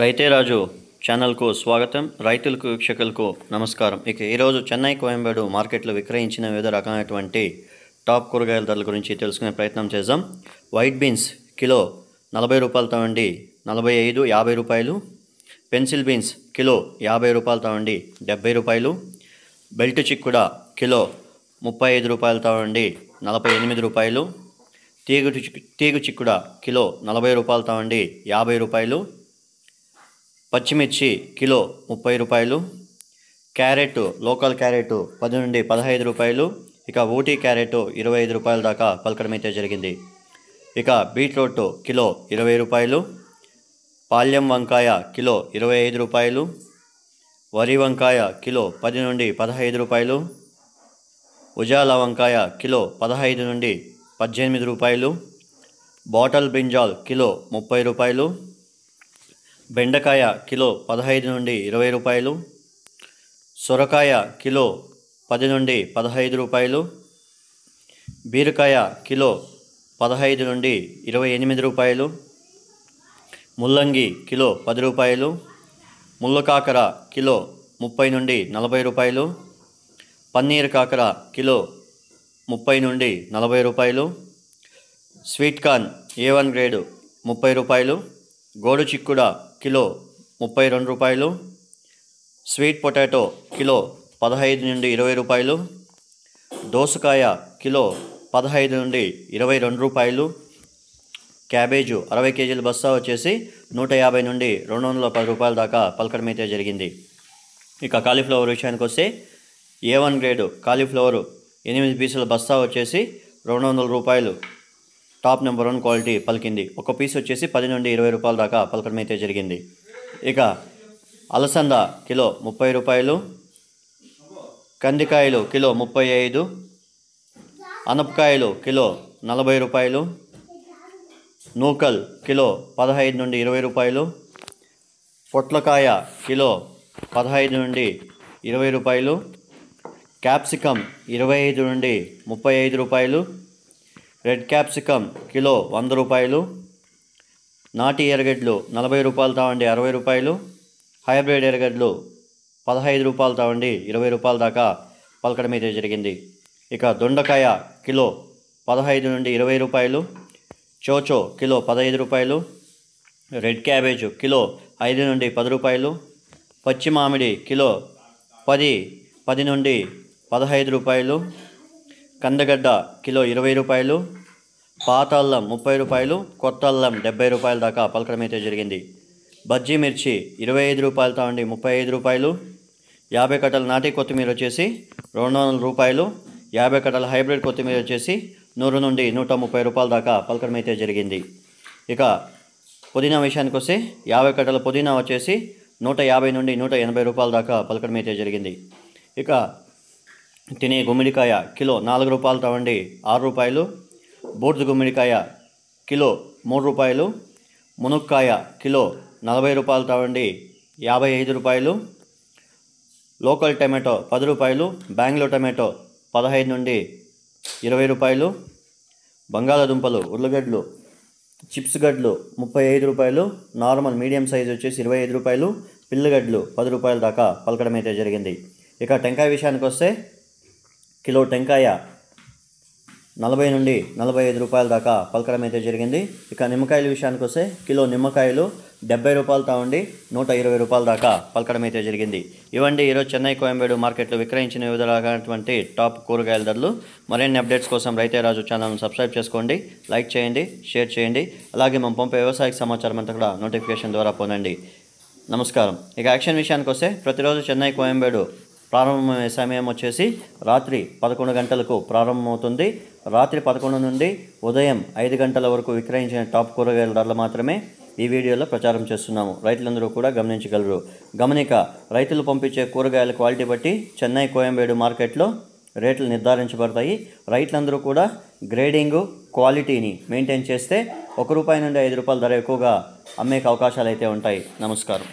రైతే రాజు ఛానల్కు స్వాగతం. రైతులకు వీక్షకులకు నమస్కారం. ఇక ఈరోజు చెన్నై కోయంబేడు మార్కెట్లో విక్రయించిన వివిధ రకాలైనటువంటి టాప్ కూరగాయల ధరల గురించి తెలుసుకునే ప్రయత్నం చేద్దాం. వైట్ బీన్స్ కిలో 40 రూపాయలతో ఉండి 45, 50 రూపాయలు. పెన్సిల్ బీన్స్ కిలో 50 రూపాయలతో ఉండి 70 రూపాయలు. బెల్ట్ చిక్కుడ కిలో 35 రూపాయలతో ఉండి 48 రూపాయలు. తీగు చిక్కుడ కిలో 40 రూపాయలతో ఉండి 50 రూపాయలు. పచ్చిమిర్చి కిలో 30 రూపాయలు. క్యారెట్ లోకల్ క్యారెట్ 10 నుండి 15 రూపాయలు. ఇక ఊటీ క్యారెట్ 25 రూపాయల దాకా పలకడం అయితే జరిగింది. ఇక బీట్రూట్ కిలో 20 రూపాయలు. పాల్యం వంకాయ కిలో 25 రూపాయలు. వరి వంకాయ కిలో 10 నుండి 15 రూపాయలు. ఉజాల వంకాయ కిలో 15 నుండి 18 రూపాయలు. బాటల్ బ్రింజాల్ కిలో 30 రూపాయలు. బెండకాయ కిలో 15 నుండి 20 రూపాయలు. సొరకాయ కిలో 10 నుండి 15 రూపాయలు. బీరకాయ కిలో 15 నుండి 28 రూపాయలు. ముల్లంగి కిలో 10 రూపాయలు. ముళ్ళకాకర కిలో 30 నుండి 40 రూపాయలు. పన్నీర్ కాకర కిలో 30 నుండి 40 రూపాయలు. స్వీట్ కార్న్ A1 గ్రేడ్ 30 రూపాయలు. గోడు చిక్కుడ కిలో 32 రూపాయలు. స్వీట్ పొటాటో కిలో 15 నుండి 20 రూపాయలు. దోసకాయ కిలో 15 నుండి 22 రూపాయలు. క్యాబేజు 60 కేజీల బస్తా వచ్చేసి 150 నుండి 210 రూపాయల దాకా పలకడం అయితే జరిగింది. ఇక కాలీఫ్లవర్ విషయానికి వస్తే A1 గ్రేడ్ కాలీఫ్లవర్ 8 పీసుల బస్తా వచ్చేసి 200 రూపాయలు టాప్ నెంబర్ 1 క్వాలిటీ పలికింది. ఒక పీస్ వచ్చేసి 10 నుండి 20 రూపాయల దాకా పలకడం అయితే జరిగింది. ఇక అలసంద కిలో 30 రూపాయలు. కందికాయలు కిలో 35. అనపకాయలు కిలో 40 రూపాయలు. నూకల్ కిలో 15 నుండి 20 రూపాయలు. పొట్లకాయ కిలో 15 నుండి 20 రూపాయలు. క్యాప్సికమ్ 25 నుండి 35 రూపాయలు. రెడ్ క్యాప్సికమ్ కిలో 100 రూపాయలు. నాటి ఎర్రగడ్డలు 40 రూపాయలతో ఉండి 60 రూపాయలు. హైబ్రిడ్ ఎర్రగడ్డలు 15 రూపాయలతో ఉండి 20 రూపాయల దాకా పలకడం అయితే జరిగింది. ఇక దొండకాయ కిలో 15 నుండి 20 రూపాయలు. చోచో కిలో 15 రూపాయలు. రెడ్ క్యాబేజ్ కిలో 5 నుండి 10 రూపాయలు. పచ్చి మామిడి కిలో 10 నుండి 15 రూపాయలు. కందగడ్డ కిలో 20 రూపాయలు. పాత అల్లం 30 రూపాయలు. కొత్త అల్లం 70 రూపాయల దాకా పలకడం అయితే జరిగింది. బజ్జీ మిర్చి 25 రూపాయలతో ఉండి 35 రూపాయలు. 50 కట్టల నాటి కొత్తిమీర వచ్చేసి 200 రూపాయలు. 50 కట్టల హైబ్రిడ్ కొత్తిమీర వచ్చేసి 100 నుండి 130 రూపాయల దాకా పలకడం అయితే జరిగింది. ఇక పుదీనా విషయానికి వస్తే 50 కట్టల పుదీనా వచ్చేసి 150 నుండి 180 రూపాయల దాకా పలకడం అయితే జరిగింది. ఇక తినే గుమ్మిడికాయ కిలో 4 రూపాయలతో ఉండి 6 రూపాయలు. బూర్జు గుమ్మిడికాయ కిలో 3 రూపాయలు. మునక్కాయ కిలో 40 రూపాయలతో ఉండి 55 రూపాయలు. లోకల్ టమాటో 10 రూపాయలు. బెంగళూరు టమాటో 15 నుండి 20 రూపాయలు. బంగాళాదుంపలు ఉర్లగడ్డలు చిప్స్ గడ్డలు 35 రూపాయలు. నార్మల్ మీడియం సైజు వచ్చేసి 25 రూపాయలు. పిల్లగడ్డలు 10 రూపాయల దాకా పలకడం అయితే జరిగింది. ఇక టెంకాయ విషయానికి వస్తే కిలో టెంకాయ 40 నుండి 45 రూపాయల దాకా పలకడం అయితే జరిగింది. ఇక నిమ్మకాయల విషయానికి వస్తే కిలో నిమ్మకాయలు 70 రూపాయలతో ఉండి 120 రూపాయల దాకా పలకడం అయితే జరిగింది. ఇవండి ఈరోజు చెన్నై కోయంబేడు మార్కెట్లో విక్రయించిన వివిధ రకాలైనటువంటి టాప్ కూరగాయల ధరలు. మరిన్ని అప్డేట్స్ కోసం రైతే రాజు ఛానల్ను సబ్స్క్రైబ్ చేసుకోండి, లైక్ చేయండి, షేర్ చేయండి. అలాగే మనం పంపే వ్యవసాయ సమాచారం అంతా కూడా నోటిఫికేషన్ ద్వారా పొందండి. నమస్కారం. ఇక యాక్షన్ విషయానికి వస్తే ప్రతిరోజు చెన్నై కోయంబేడు ప్రారంభమయ్యే సమయం వచ్చేసి రాత్రి 11 గంటలకు ప్రారంభమవుతుంది. రాత్రి 11 నుండి ఉదయం 5 గంటల వరకు విక్రయించిన టాప్ కూరగాయల ధరలు మాత్రమే ఈ వీడియోలో ప్రచారం చేస్తున్నాము. రైతులందరూ కూడా గమనించగలరు. గమనిక, రైతులు పంపించే కూరగాయల క్వాలిటీ బట్టి చెన్నై కోయంబేడు మార్కెట్లో రేట్లు నిర్ధారించబడతాయి. రైతులందరూ కూడా గ్రేడింగు క్వాలిటీని మెయింటైన్ చేస్తే 1 రూపాయి నుండి 5 రూపాయల ధర ఎక్కువగా అమ్మే అవకాశాలు అయితే ఉంటాయి. నమస్కారం.